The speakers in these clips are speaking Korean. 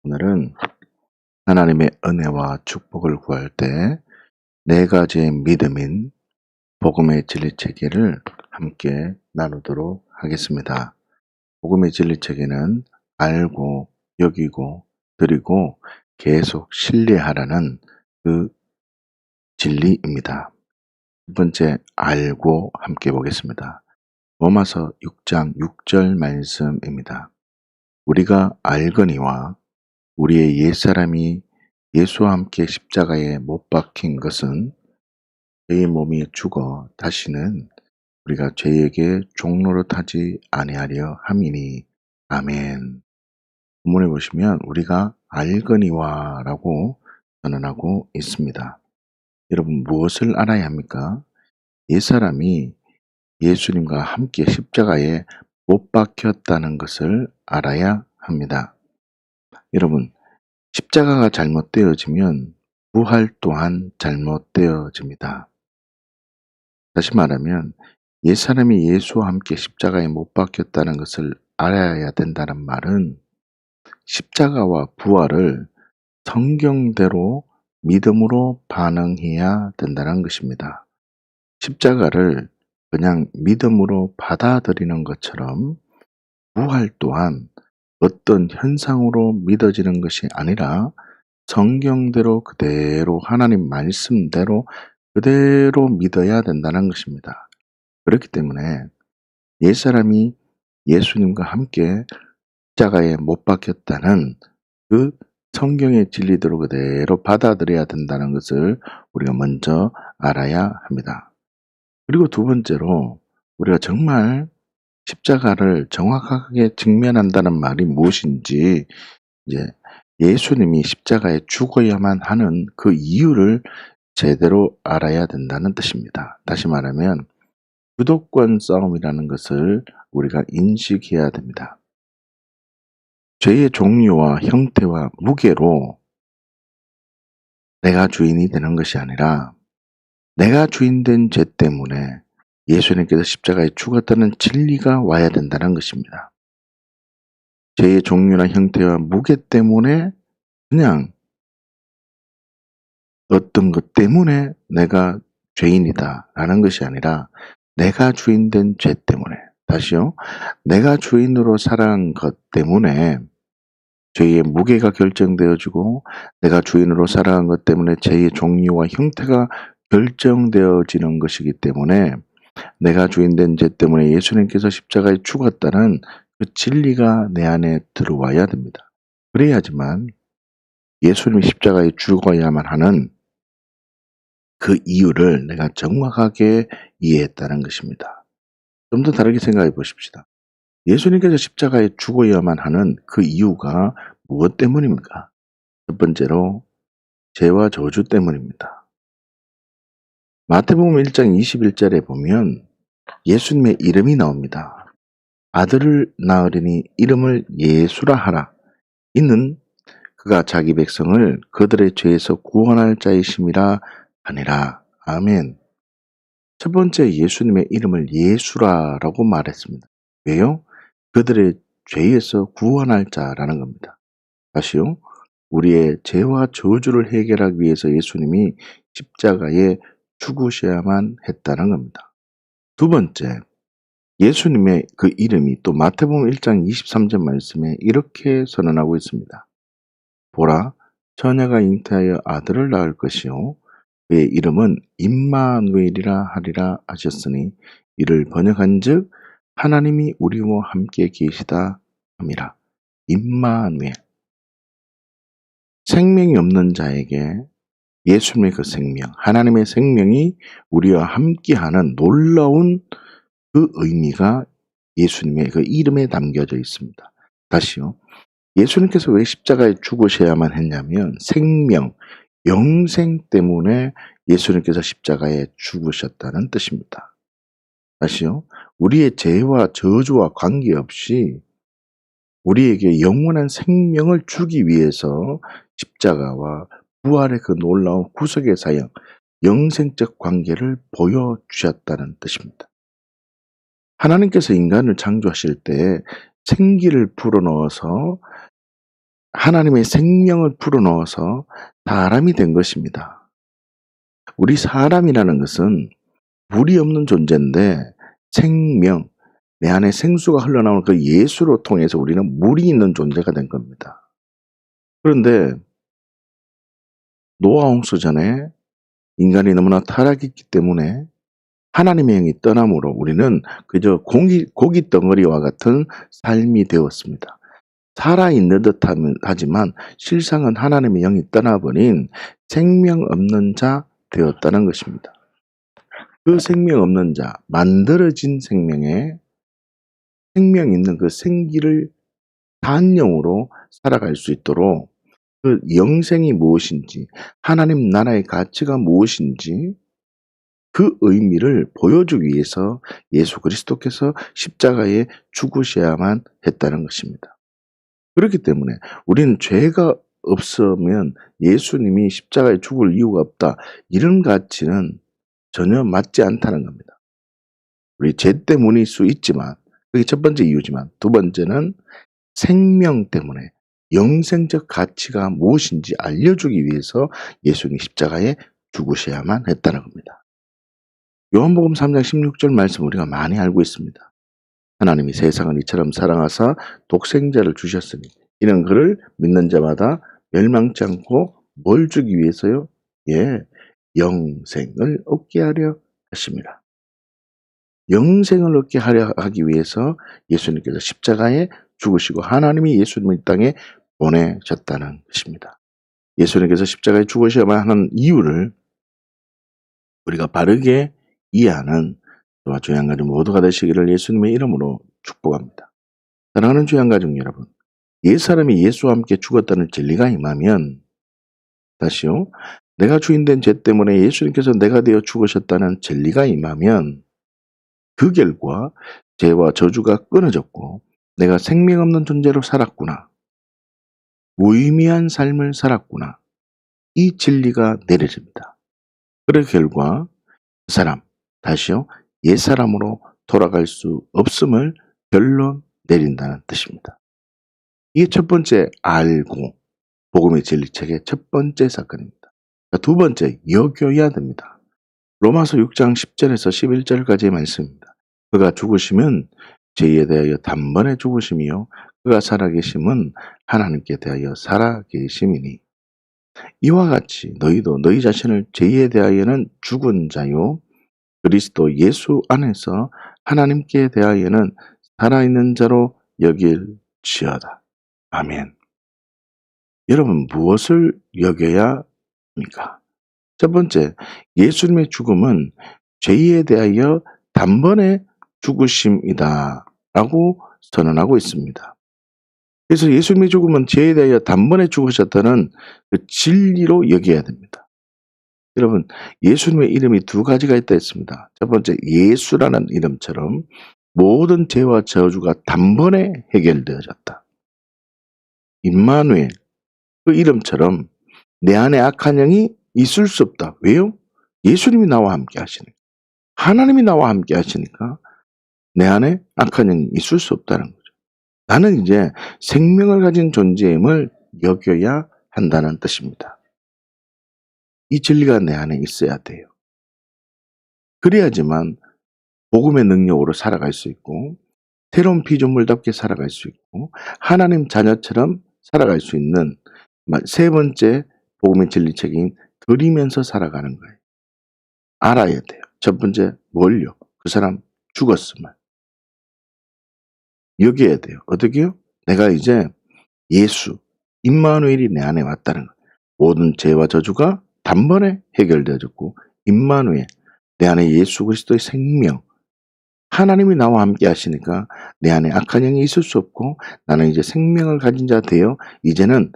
오늘은 하나님의 은혜와 축복을 구할 때 네 가지의 믿음인 복음의 진리체계를 함께 나누도록 하겠습니다. 복음의 진리체계는 알고, 여기고, 드리고 계속 신뢰하라는 그 진리입니다. 첫 번째, 알고 함께 보겠습니다. 로마서 6장 6절 말씀입니다. 우리가 알거니와 우리의 옛사람이 예수와 함께 십자가에 못 박힌 것은 죄의 몸이 죽어 다시는 우리가 죄에게 종노릇하지 아니하려 함이니. 아멘. 본문에 보시면 우리가 알거니와 라고 선언하고 있습니다. 여러분, 무엇을 알아야 합니까? 옛사람이 예수님과 함께 십자가에 못 박혔다는 것을 알아야 합니다. 여러분, 십자가가 잘못되어지면 부활 또한 잘못되어집니다. 다시 말하면 옛사람이 예수와 함께 십자가에 못 박혔다는 것을 알아야 된다는 말은 십자가와 부활을 성경대로 믿음으로 반응해야 된다는 것입니다. 십자가를 그냥 믿음으로 받아들이는 것처럼 부활 또한 어떤 현상으로 믿어지는 것이 아니라 성경대로 그대로 하나님 말씀대로 그대로 믿어야 된다는 것입니다. 그렇기 때문에 옛사람이 예수님과 함께 십자가에 못 박혔다는 그 성경의 진리대로 그대로 받아들여야 된다는 것을 우리가 먼저 알아야 합니다. 그리고 두 번째로 우리가 정말 십자가를 정확하게 직면한다는 말이 무엇인지, 이제 예수님이 십자가에 죽어야만 하는 그 이유를 제대로 알아야 된다는 뜻입니다. 다시 말하면 주도권 싸움이라는 것을 우리가 인식해야 됩니다. 죄의 종류와 형태와 무게로 내가 주인이 되는 것이 아니라 내가 주인된 죄 때문에 예수님께서 십자가에 죽었다는 진리가 와야 된다는 것입니다. 죄의 종류나 형태와 무게 때문에 그냥 어떤 것 때문에 내가 죄인이다 라는 것이 아니라 내가 주인된 죄 때문에, 다시요, 내가 주인으로 살아간 것 때문에 죄의 무게가 결정되어지고 내가 주인으로 살아간 것 때문에 죄의 종류와 형태가 결정되어지는 것이기 때문에 내가 주인된 죄 때문에 예수님께서 십자가에 죽었다는 그 진리가 내 안에 들어와야 됩니다. 그래야지만 예수님이 십자가에 죽어야만 하는 그 이유를 내가 정확하게 이해했다는 것입니다. 좀 더 다르게 생각해 보십시다. 예수님께서 십자가에 죽어야만 하는 그 이유가 무엇 때문입니까? 첫 번째로 죄와 저주 때문입니다. 마태복음 1장 21절에 보면 예수님의 이름이 나옵니다. 아들을 낳으리니 이름을 예수라 하라. 이는 그가 자기 백성을 그들의 죄에서 구원할 자이심이라 하니라. 아멘. 첫 번째, 예수님의 이름을 예수라라고 말했습니다. 왜요? 그들의 죄에서 구원할 자라는 겁니다. 다시요. 우리의 죄와 저주를 해결하기 위해서 예수님이 십자가에 죽으셔야만 했다는 겁니다. 두 번째, 예수님의 그 이름이 또 마태복음 1장 23절 말씀에 이렇게 선언하고 있습니다. 보라, 처녀가 잉태하여 아들을 낳을 것이요 그의 이름은 임마누엘이라 하리라 하셨으니 이를 번역한즉 하나님이 우리와 함께 계시다 함이라. 임마누엘. 생명이 없는 자에게 예수님의 그 생명, 하나님의 생명이 우리와 함께하는 놀라운 그 의미가 예수님의 그 이름에 담겨져 있습니다. 다시요. 예수님께서 왜 십자가에 죽으셔야만 했냐면 생명, 영생 때문에 예수님께서 십자가에 죽으셨다는 뜻입니다. 다시요. 우리의 죄와 저주와 관계없이 우리에게 영원한 생명을 주기 위해서 십자가와 부활의 그 놀라운 구속의 사역, 영생적 관계를 보여주셨다는 뜻입니다. 하나님께서 인간을 창조하실 때 생기를 불어넣어서 하나님의 생명을 불어넣어서 사람이 된 것입니다. 우리 사람이라는 것은 물이 없는 존재인데 생명, 내 안에 생수가 흘러나오는 그 예수로 통해서 우리는 물이 있는 존재가 된 겁니다. 그런데 노아 홍수 전에 인간이 너무나 타락했기 때문에 하나님의 영이 떠남으로 우리는 그저 고기 덩어리와 같은 삶이 되었습니다. 살아있는 듯 하지만 실상은 하나님의 영이 떠나버린 생명 없는 자 되었다는 것입니다. 그 생명 없는 자, 만들어진 생명에 생명 있는 그 생기를 단영으로 살아갈 수 있도록 그 영생이 무엇인지, 하나님 나라의 가치가 무엇인지 그 의미를 보여주기 위해서 예수 그리스도께서 십자가에 죽으셔야만 했다는 것입니다. 그렇기 때문에 우리는 죄가 없으면 예수님이 십자가에 죽을 이유가 없다. 이런 가치는 전혀 맞지 않다는 겁니다. 우리 죄 때문일 수 있지만 그게 첫 번째 이유지만 두 번째는 생명 때문에 영생적 가치가 무엇인지 알려주기 위해서 예수님이 십자가에 죽으셔야만 했다는 겁니다. 요한복음 3장 16절 말씀 우리가 많이 알고 있습니다. 하나님이 세상을 이처럼 사랑하사 독생자를 주셨으니 이는 그를 믿는 자마다 멸망치 않고 뭘 주기 위해서요? 예, 영생을 얻게 하려 하십니다. 영생을 얻게 하려 하기 위해서 예수님께서 십자가에 죽으시고 하나님이 예수님을 이 땅에 보내셨다는 것입니다. 예수님께서 십자가에 죽으셔야만 하는 이유를 우리가 바르게 이해하는 저와 주양가족 모두가 되시기를 예수님의 이름으로 축복합니다. 사랑하는 주양가족 여러분, 옛사람이 예수와 함께 죽었다는 진리가 임하면 다시요, 내가 주인된 죄 때문에 예수님께서 내가 되어 죽으셨다는 진리가 임하면 그 결과 죄와 저주가 끊어졌고 내가 생명 없는 존재로 살았구나, 무의미한 삶을 살았구나, 이 진리가 내려집니다. 그 결과 그 사람 다시요 옛사람으로 돌아갈 수 없음을 결론 내린다는 뜻입니다. 이게 첫 번째 알고 복음의 진리책의 첫 번째 사건입니다. 두 번째 여겨야 됩니다. 로마서 6장 10절에서 11절까지의 말씀입니다. 그가 죽으시면 죄에 대하여 단번에 죽으심이요 그가 살아계심은 하나님께 대하여 살아계심이니 이와 같이 너희도 너희 자신을 죄에 대하여는 죽은 자요 그리스도 예수 안에서 하나님께 대하여는 살아있는 자로 여길지어다. 아멘. 여러분 무엇을 여겨야 합니까? 첫 번째, 예수님의 죽음은 죄에 대하여 단번에 죽으심이다 라고 선언하고 있습니다. 그래서 예수님의 죽음은 죄에 대하여 단번에 죽으셨다는 그 진리로 여겨야 됩니다. 여러분, 예수님의 이름이 두 가지가 있다 했습니다. 첫 번째, 예수라는 이름처럼 모든 죄와 저주가 단번에 해결되어졌다. 임마누엘, 그 이름처럼 내 안에 악한 영이 있을 수 없다. 왜요? 예수님이 나와 함께 하시니까. 하나님이 나와 함께 하시니까 내 안에 악한 영이 있을 수 없다는 거죠. 나는 이제 생명을 가진 존재임을 여겨야 한다는 뜻입니다. 이 진리가 내 안에 있어야 돼요. 그래야지만 복음의 능력으로 살아갈 수 있고 새로운 피조물답게 살아갈 수 있고 하나님 자녀처럼 살아갈 수 있는 세 번째 복음의 진리책인 드리면서 살아가는 거예요. 알아야 돼요. 첫 번째 뭘요? 그 사람 죽었음을 여겨야 돼요. 어떻게요? 내가 이제 예수, 임마누엘이 내 안에 왔다는 거예요. 모든 죄와 저주가 단번에 해결되어졌고 임마누엘, 내 안에 예수 그리스도의 생명, 하나님이 나와 함께 하시니까 내 안에 악한 영이 있을 수 없고 나는 이제 생명을 가진 자 되어 이제는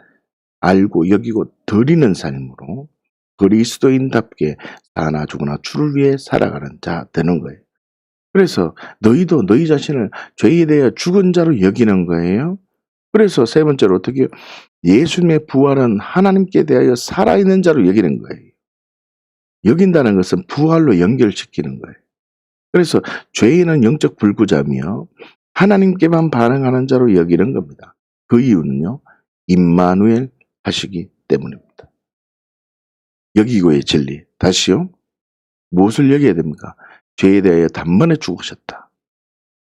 알고 여기고 드리는 삶으로 그리스도인답게 사나 죽으나 주를 위해 살아가는 자 되는 거예요. 그래서 너희도 너희 자신을 죄에 대해 죽은 자로 여기는 거예요. 그래서 세 번째로 어떻게 예수님의 부활은 하나님께 대하여 살아있는 자로 여기는 거예요. 여긴다는 것은 부활로 연결시키는 거예요. 그래서 죄인은 영적 불구자며 하나님께만 반응하는 자로 여기는 겁니다. 그 이유는요. 임마누엘 하시기 때문입니다. 여기고의 진리. 다시요. 무엇을 여겨야 됩니까? 죄에 대하여 단번에 죽으셨다.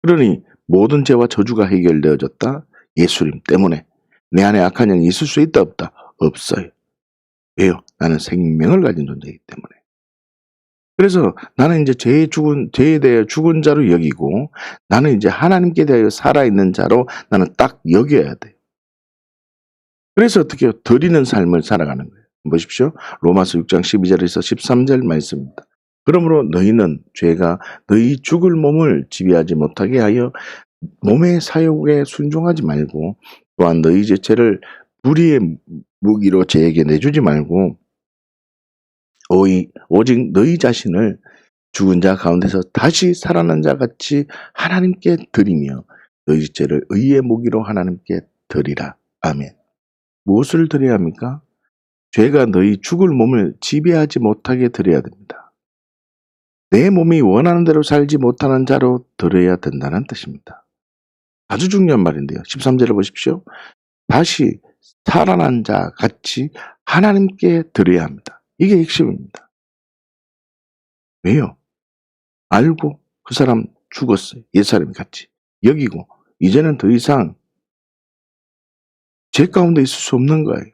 그러니 모든 죄와 저주가 해결되어졌다. 예수님 때문에. 내 안에 악한 영이 있을 수 있다 없다? 없어요. 왜요? 나는 생명을 가진 존재이기 때문에. 그래서 나는 이제 죄에 대해 죽은 자로 여기고, 나는 이제 하나님께 대하여 살아있는 자로 나는 딱 여겨야 돼요. 그래서 어떻게 드리는 삶을 살아가는 거예요. 보십시오. 로마서 6장 12절에서 13절 말씀입니다. 그러므로 너희는 죄가 너희 죽을 몸을 지배하지 못하게 하여 몸의 사욕에 순종하지 말고, 또한 너희 죄를 불의의 무기로 죄에게 내주지 말고, 오직 너희 자신을 죽은 자 가운데서 다시 살아난 자 같이 하나님께 드리며 너희 죄를 의의 무기로 하나님께 드리라. 아멘. 무엇을 드려야 합니까? 죄가 너희 죽을 몸을 지배하지 못하게 드려야 됩니다. 내 몸이 원하는 대로 살지 못하는 자로 드려야 된다는 뜻입니다. 아주 중요한 말인데요. 13절을 보십시오. 다시 살아난 자 같이 하나님께 드려야 합니다. 이게 핵심입니다. 왜요? 알고 그 사람 죽었어요. 옛사람이 같이 여기고 이제는 더 이상 죄 가운데 있을 수 없는 거예요.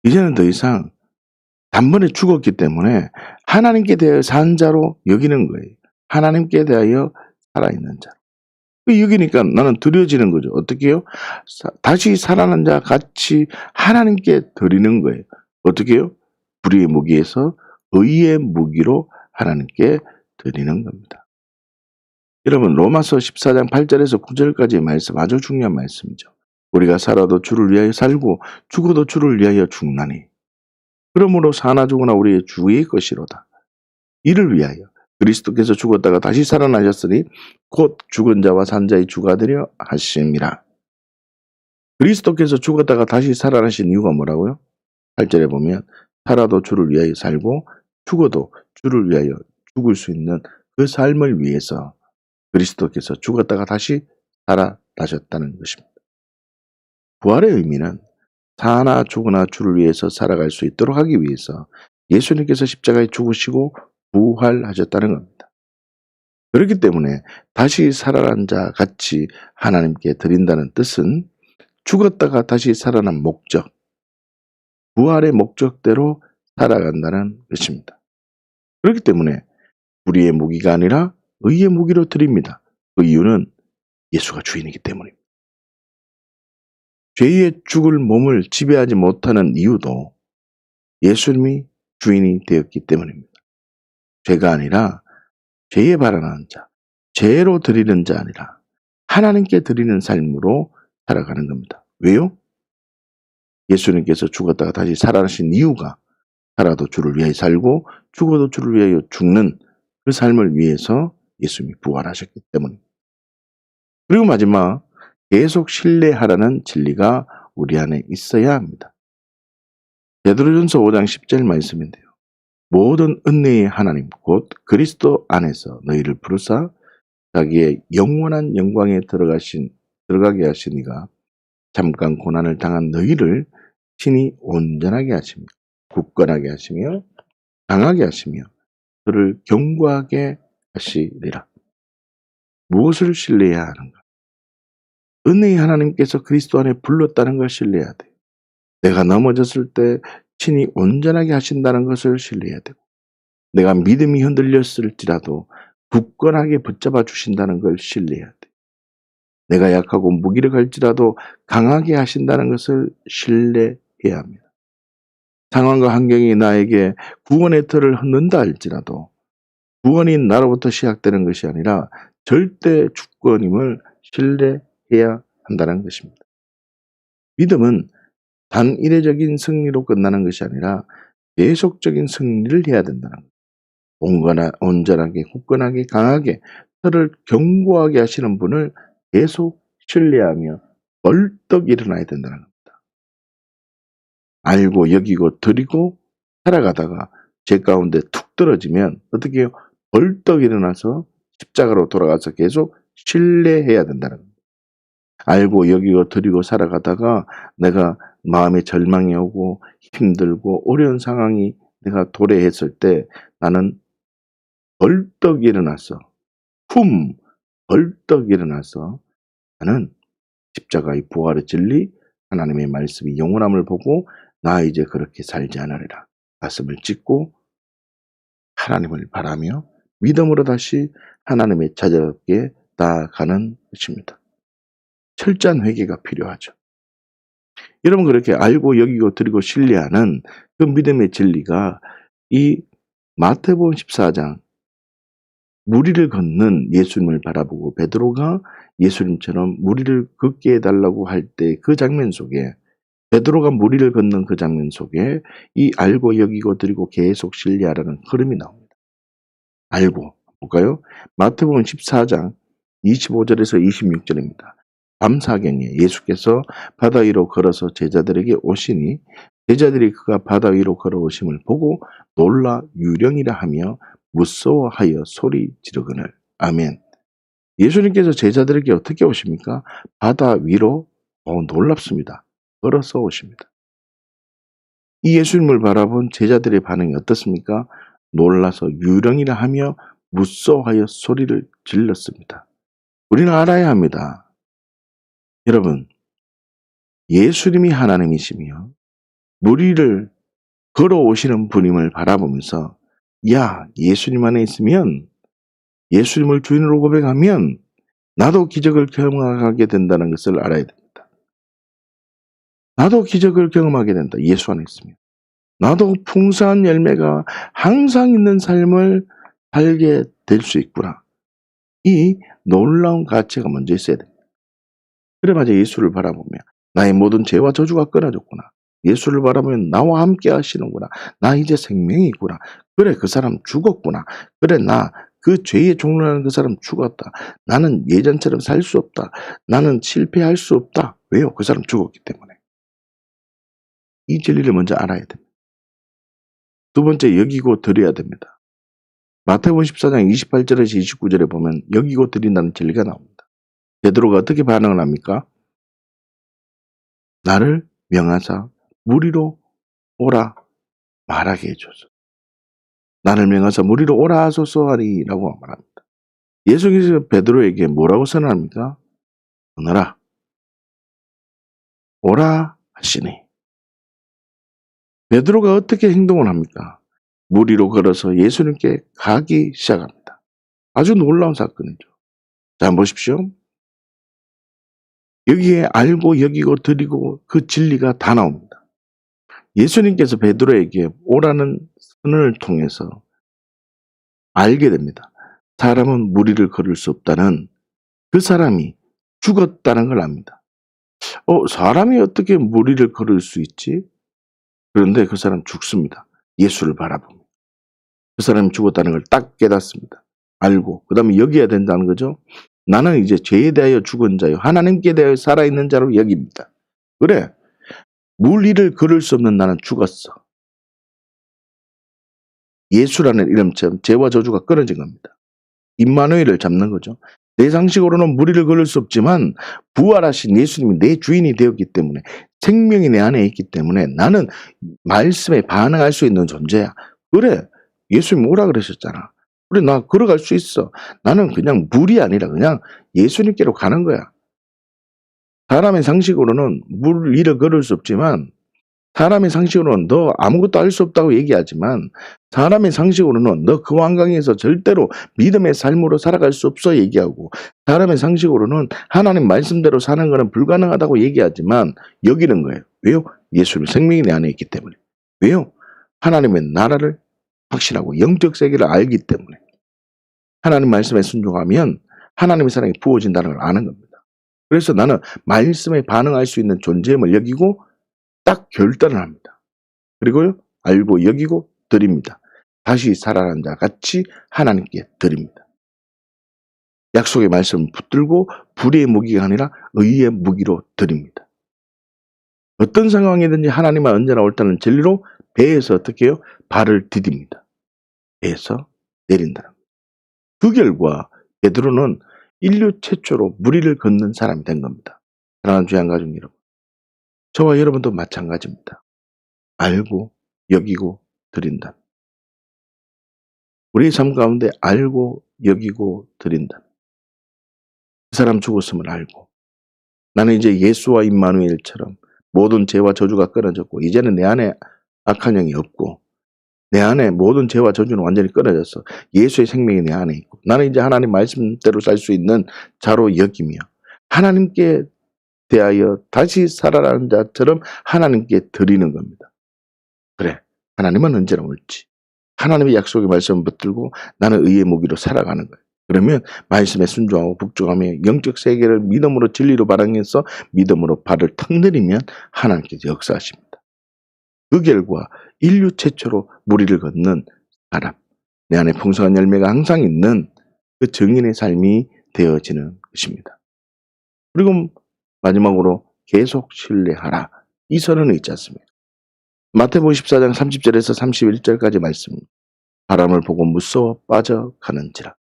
이제는 더 이상 단번에 죽었기 때문에 하나님께 대하여 산 자로 여기는 거예요. 하나님께 대하여 살아있는 자. 여기니까 나는 드려지는 거죠. 어떻게 해요? 다시 살아난 자 같이 하나님께 드리는 거예요. 어떻게 해요? 불의의 무기에서 의의 무기로 하나님께 드리는 겁니다. 여러분, 로마서 14장 8절에서 9절까지의 말씀 아주 중요한 말씀이죠. 우리가 살아도 주를 위하여 살고 죽어도 주를 위하여 죽나니 그러므로 사나 죽으나 우리의 주의 것이로다. 이를 위하여 그리스도께서 죽었다가 다시 살아나셨으니 곧 죽은 자와 산 자의 주가 되려 하심이라. 그리스도께서 죽었다가 다시 살아나신 이유가 뭐라고요? 8절에 보면 살아도 주를 위하여 살고 죽어도 주를 위하여 죽을 수 있는 그 삶을 위해서 그리스도께서 죽었다가 다시 살아나셨다는 것입니다. 부활의 의미는 사나 죽으나 주를 위해서 살아갈 수 있도록 하기 위해서 예수님께서 십자가에 죽으시고 부활하셨다는 겁니다. 그렇기 때문에 다시 살아난 자 같이 하나님께 드린다는 뜻은 죽었다가 다시 살아난 목적, 부활의 목적대로 살아간다는 것입니다. 그렇기 때문에 불의의 무기가 아니라 의의 무기로 드립니다. 그 이유는 예수가 주인이기 때문입니다. 죄의 죽을 몸을 지배하지 못하는 이유도 예수님이 주인이 되었기 때문입니다. 죄가 아니라 죄에 발언하는 자, 죄로 드리는 자 아니라 하나님께 드리는 삶으로 살아가는 겁니다. 왜요? 예수님께서 죽었다가 다시 살아나신 이유가 살아도 주를 위하여 살고 죽어도 주를 위하여 죽는 그 삶을 위해서 예수님이 부활하셨기 때문입니다. 그리고 마지막 계속 신뢰하라는 진리가 우리 안에 있어야 합니다. 베드로전서 5장 10절 말씀인데요. 모든 은혜의 하나님 곧 그리스도 안에서 너희를 부르사 자기의 영원한 영광에 들어가게 하신 이가 잠깐 고난을 당한 너희를 친히 온전하게 하시며 굳건하게 하시며 강하게 하시며 그를 견고하게 하시리라. 무엇을 신뢰해야 하는가? 은혜의 하나님께서 그리스도 안에 불렀다는 걸 신뢰해야 돼요. 내가 넘어졌을 때 친히 온전하게 하신다는 것을 신뢰해야 되고 내가 믿음이 흔들렸을지라도 굳건하게 붙잡아 주신다는 걸 신뢰해야 돼요. 내가 약하고 무기력할지라도 강하게 하신다는 것을 신뢰해야 합니다. 상황과 환경이 나에게 구원의 틀을 흔든다 할지라도 구원이 나로부터 시작되는 것이 아니라 절대 주권임을 신뢰해야 한다는 것입니다. 믿음은 단일회적인 승리로 끝나는 것이 아니라 계속적인 승리를 해야 된다는 거예요. 온전하게, 굳건하게, 강하게, 저를 견고하게 하시는 분을 계속 신뢰하며 벌떡 일어나야 된다는 겁니다. 알고 여기고 드리고 살아가다가 죄 가운데 툭 떨어지면 어떻게 해요? 벌떡 일어나서 십자가로 돌아가서 계속 신뢰해야 된다는 겁니다. 알고 여기고 드리고 살아가다가 내가 마음에 절망이 오고 힘들고 어려운 상황이 내가 도래했을 때 나는 벌떡 일어나서 벌떡 일어나서 나는 십자가의 부활의 진리, 하나님의 말씀이 영원함을 보고 나 이제 그렇게 살지 않으리라. 가슴을 찢고 하나님을 바라며 믿음으로 다시 하나님의 찾아뵙게 나아가는 것입니다. 철저한 회개가 필요하죠. 여러분 그렇게 알고 여기고 드리고 신뢰하는 그 믿음의 진리가 이 마태복음 14장 무리를 걷는 예수님을 바라보고 베드로가 예수님처럼 무리를 걷게 해달라고 할 때 그 장면 속에 베드로가 무리를 걷는 그 장면 속에 이 알고 여기고 드리고 계속 신뢰하라는 흐름이 나옵니다. 알고 볼까요? 마태복음 14장 25절에서 26절입니다. 밤사경에 예수께서 바다 위로 걸어서 제자들에게 오시니 제자들이 그가 바다 위로 걸어오심을 보고 놀라 유령이라 하며 무서워하여 소리 지르거늘. 아멘. 예수님께서 제자들에게 어떻게 오십니까? 바다 위로 놀랍습니다. 걸어서 오십니다. 이 예수님을 바라본 제자들의 반응이 어떻습니까? 놀라서 유령이라 하며 무서워하여 소리를 질렀습니다. 우리는 알아야 합니다. 여러분, 예수님이 하나님이시며 무리를 걸어오시는 분임을 바라보면서 야, 예수님 안에 있으면 예수님을 주인으로 고백하면 나도 기적을 경험하게 된다는 것을 알아야 됩니다. 나도 기적을 경험하게 된다. 예수 안에 있으면. 나도 풍성한 열매가 항상 있는 삶을 살게 될 수 있구나. 이 놀라운 가치가 먼저 있어야 됩니다. 그래야지 예수를 바라보며 나의 모든 죄와 저주가 끊어졌구나. 예수를 바라보면 나와 함께 하시는구나. 나 이제 생명이 있구나. 그래 그 사람 죽었구나. 그래 나 그 죄의 종로라는 그 사람 죽었다. 나는 예전처럼 살 수 없다. 나는 실패할 수 없다. 왜요? 그 사람 죽었기 때문에. 이 진리를 먼저 알아야 됩니다. 두 번째 여기고 드려야 됩니다. 마태복음 14장 28절에서 29절에 보면 여기고 드린다는 진리가 나옵니다. 베드로가 어떻게 반응을 합니까? 나를 명하사 무리로 오라 말하게 해줘서. 나를 명하사 무리로 오라 하소서 하리라고 말합니다. 예수께서 베드로에게 뭐라고 선언합니까? 오너라 오라 하시니. 베드로가 어떻게 행동을 합니까? 무리로 걸어서 예수님께 가기 시작합니다. 아주 놀라운 사건이죠. 자, 한번 보십시오. 여기에 알고 여기고 드리고 그 진리가 다 나옵니다. 예수님께서 베드로에게 오라는 선언을 통해서 알게 됩니다. 사람은 무리를 걸을 수 없다는 그 사람이 죽었다는 걸 압니다. 사람이 어떻게 무리를 걸을 수 있지? 그런데 그 사람 죽습니다. 예수를 바라보며. 그 사람이 죽었다는 걸 딱 깨닫습니다. 알고 그 다음에 여겨야 된다는 거죠. 나는 이제 죄에 대하여 죽은 자요 하나님께 대하여 살아있는 자로 여깁니다. 그래 무리를 걸을 수 없는 나는 죽었어. 예수라는 이름처럼 죄와 저주가 끊어진 겁니다. 임마누엘을 잡는 거죠. 내 상식으로는 무리를 걸을 수 없지만 부활하신 예수님이 내 주인이 되었기 때문에 생명이 내 안에 있기 때문에 나는 말씀에 반응할 수 있는 존재야. 그래 예수님 오라 그러셨잖아. 그래 나 걸어갈 수 있어. 나는 그냥 물이 아니라 그냥 예수님께로 가는 거야. 사람의 상식으로는 물 위를 걸을 수 없지만 사람의 상식으로는 너 아무것도 할 수 없다고 얘기하지만 사람의 상식으로는 너 그 환경에서 절대로 믿음의 삶으로 살아갈 수 없어 얘기하고 사람의 상식으로는 하나님 말씀대로 사는 것은 불가능하다고 얘기하지만 여기는 거예요. 왜요? 예수님 생명이 내 안에 있기 때문에. 왜요? 하나님의 나라를 확신하고 영적 세계를 알기 때문에 하나님 말씀에 순종하면 하나님의 사랑이 부어진다는 걸 아는 겁니다. 그래서 나는 말씀에 반응할 수 있는 존재임을 여기고 딱 결단을 합니다. 그리고요 알고 여기고 드립니다. 다시 살아난 자 같이 하나님께 드립니다. 약속의 말씀을 붙들고 불의의 무기가 아니라 의의 무기로 드립니다. 어떤 상황이든지 하나님은 언제나 옳다는 진리로 배에서 어떻게 해요? 발을 디딥니다. 배에서 내린다는 거예요. 그 결과 베드로는 인류 최초로 무리를 걷는 사람이 된 겁니다. 사랑하는 주양 가족 여러분. 저와 여러분도 마찬가지입니다. 알고 여기고 드린다. 우리 삶 가운데 알고 여기고 드린다. 그 사람 죽었음을 알고 나는 이제 예수와 임마누엘처럼 모든 죄와 저주가 끊어졌고 이제는 내 안에 악한 영이 없고 내 안에 모든 죄와 저주는 완전히 끊어졌어. 예수의 생명이 내 안에 있고 나는 이제 하나님 말씀대로 살 수 있는 자로 여기며 하나님께 대하여 다시 살아나는 자처럼 하나님께 드리는 겁니다. 그래, 하나님은 언제나 옳지. 하나님의 약속의 말씀을 붙들고 나는 의의 무기로 살아가는 거예요. 그러면 말씀에 순종하고 복종하며 영적 세계를 믿음으로 진리로 발행해서 믿음으로 발을 턱 내리면 하나님께서 역사하십니다. 그 결과 인류 최초로 무리를 걷는 사람, 내 안에 풍성한 열매가 항상 있는 그 증인의 삶이 되어지는 것입니다. 그리고 마지막으로 계속 신뢰하라. 이 선언은 있지 않습니까? 마태복음 14장 30절에서 31절까지 말씀입니다. 바람을 보고 무서워 빠져가는지라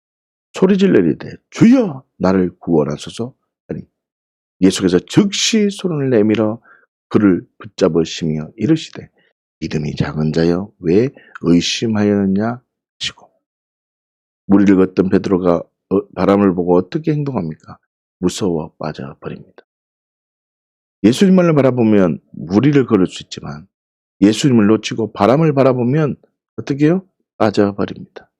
소리질러 이르되 주여 나를 구원하소서 하니 예수께서 즉시 손을 내밀어 그를 붙잡으시며 이르시되 믿음이 작은 자여 왜 의심하였느냐 하시고 무리를 걷던 베드로가 바람을 보고 어떻게 행동합니까? 무서워 빠져버립니다. 예수님만을 바라보면 무리를 걸을 수 있지만 예수님을 놓치고 바람을 바라보면 어떻게 해요? 빠져버립니다.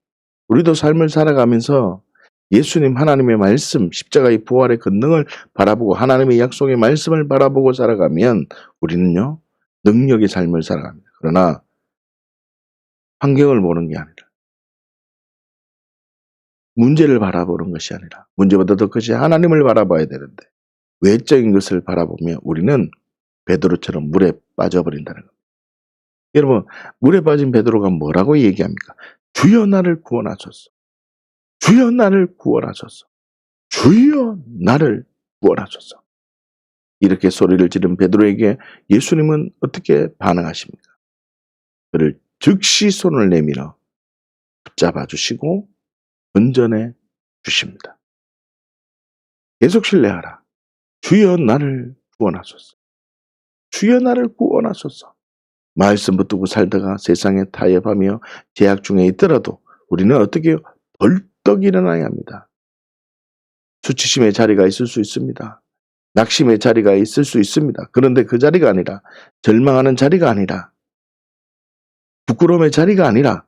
우리도 삶을 살아가면서 예수님 하나님의 말씀, 십자가의 부활의 권능을 바라보고 하나님의 약속의 말씀을 바라보고 살아가면 우리는요 능력의 삶을 살아갑니다. 그러나 환경을 보는 게 아니라 문제를 바라보는 것이 아니라 문제보다 더 크지 하나님을 바라봐야 되는데 외적인 것을 바라보며 우리는 베드로처럼 물에 빠져버린다는 겁니다. 여러분 물에 빠진 베드로가 뭐라고 얘기합니까? 주여 나를 구원하소서. 주여 나를 구원하소서. 주여 나를 구원하소서. 이렇게 소리를 지른 베드로에게 예수님은 어떻게 반응하십니까? 그를 즉시 손을 내밀어 붙잡아 주시고 건전해 주십니다. 계속 신뢰하라. 주여 나를 구원하소서. 주여 나를 구원하소서. 말씀 붙들고 살다가 세상에 타협하며 제약 중에 있더라도 우리는 어떻게 해요? 벌떡 일어나야 합니다. 수치심의 자리가 있을 수 있습니다. 낙심의 자리가 있을 수 있습니다. 그런데 그 자리가 아니라 절망하는 자리가 아니라 부끄러움의 자리가 아니라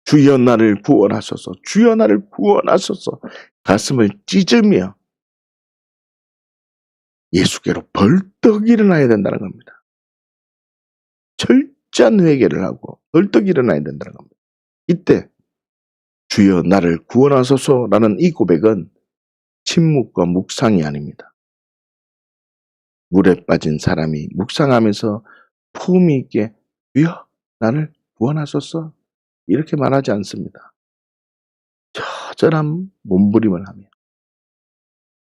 주여 나를 구원하소서 주여 나를 구원하소서 가슴을 찢으며 예수께로 벌떡 일어나야 된다는 겁니다. 철저한 회개를 하고 벌떡 일어나야 된다는 겁니다. 이때 주여 나를 구원하소서라는 이 고백은 침묵과 묵상이 아닙니다. 물에 빠진 사람이 묵상하면서 품위 있게 주여 나를 구원하소서 이렇게 말하지 않습니다. 처절한 몸부림을 하며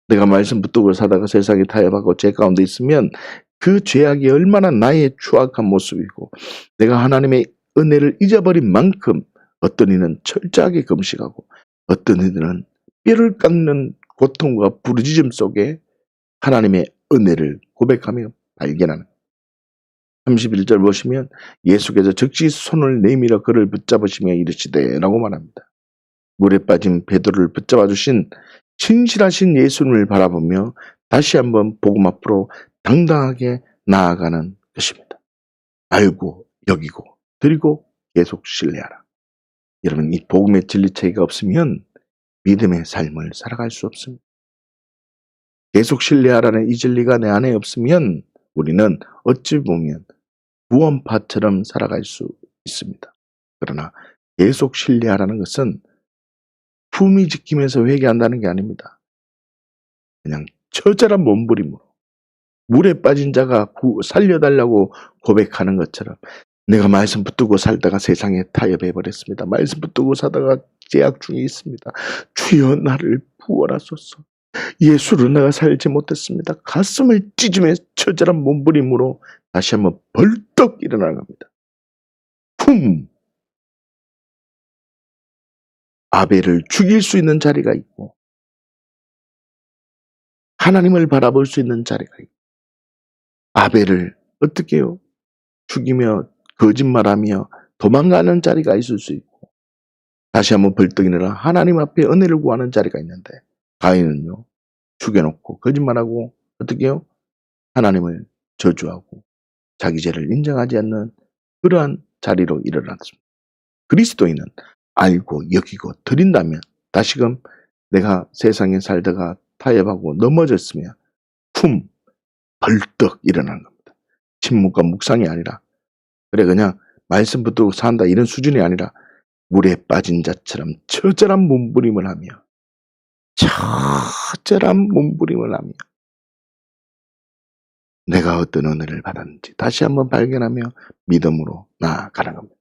내가 말씀 붙들고 사다가 세상에 타협하고 죄 가운데 있으면 그 죄악이 얼마나 나의 추악한 모습이고 내가 하나님의 은혜를 잊어버린 만큼 어떤 이는 철저하게 금식하고 어떤 이들은 뼈를 깎는 고통과 부르짖음 속에 하나님의 은혜를 고백하며 발견하는 31절 보시면 예수께서 즉시 손을 내밀어 그를 붙잡으시며 이르시되 라고 말합니다. 물에 빠진 베드로를 붙잡아 주신 신실하신 예수님을 바라보며 다시 한번 복음 앞으로 당당하게 나아가는 것입니다. 알고 여기고 드리고 계속 신뢰하라. 여러분 이 복음의 진리체계가 없으면 믿음의 삶을 살아갈 수 없습니다. 계속 신뢰하라는 이 진리가 내 안에 없으면 우리는 어찌 보면 무언파처럼 살아갈 수 있습니다. 그러나 계속 신뢰하라는 것은 품위 지키면서 회개한다는 게 아닙니다. 그냥 처절한 몸부림으로 물에 빠진 자가 살려달라고 고백하는 것처럼 내가 말씀 붙들고 살다가 세상에 타협해버렸습니다. 말씀 붙들고 살다가 제약 중에 있습니다. 주여 나를 구원하소서. 예수로 내가 살지 못했습니다. 가슴을 찢으며 처절한 몸부림으로 다시 한번 벌떡 일어나는 겁니다. 아벨을 죽일 수 있는 자리가 있고 하나님을 바라볼 수 있는 자리가 있고 아벨을 어떻게 해요? 죽이며 거짓말하며 도망가는 자리가 있을 수 있고, 다시 한번 벌떡 일어나 하나님 앞에 은혜를 구하는 자리가 있는데, 가인은요, 죽여놓고 거짓말하고 어떻게 해요? 하나님을 저주하고 자기 죄를 인정하지 않는 그러한 자리로 일어났습니다. 그리스도인은 알고 여기고 드린다면 다시금 내가 세상에 살다가 타협하고 넘어졌으면 벌떡 일어나는 겁니다. 침묵과 묵상이 아니라, 그래 그냥 말씀 붙들고 산다 이런 수준이 아니라 물에 빠진 자처럼 처절한 몸부림을 하며 내가 어떤 은혜를 받았는지 다시 한번 발견하며 믿음으로 나아가는 겁니다.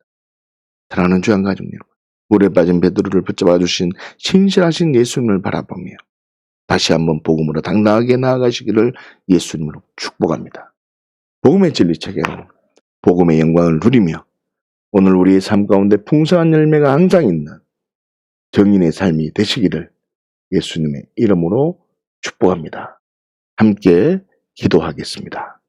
사랑하는 주양 가족 여러분, 물에 빠진 베드로를 붙잡아 주신 신실하신 예수님을 바라보며 다시 한번 복음으로 당당하게 나아가시기를 예수님으로 축복합니다. 복음의 진리책에는 복음의 영광을 누리며 오늘 우리의 삶 가운데 풍성한 열매가 항상 있는 정인의 삶이 되시기를 예수님의 이름으로 축복합니다. 함께 기도하겠습니다.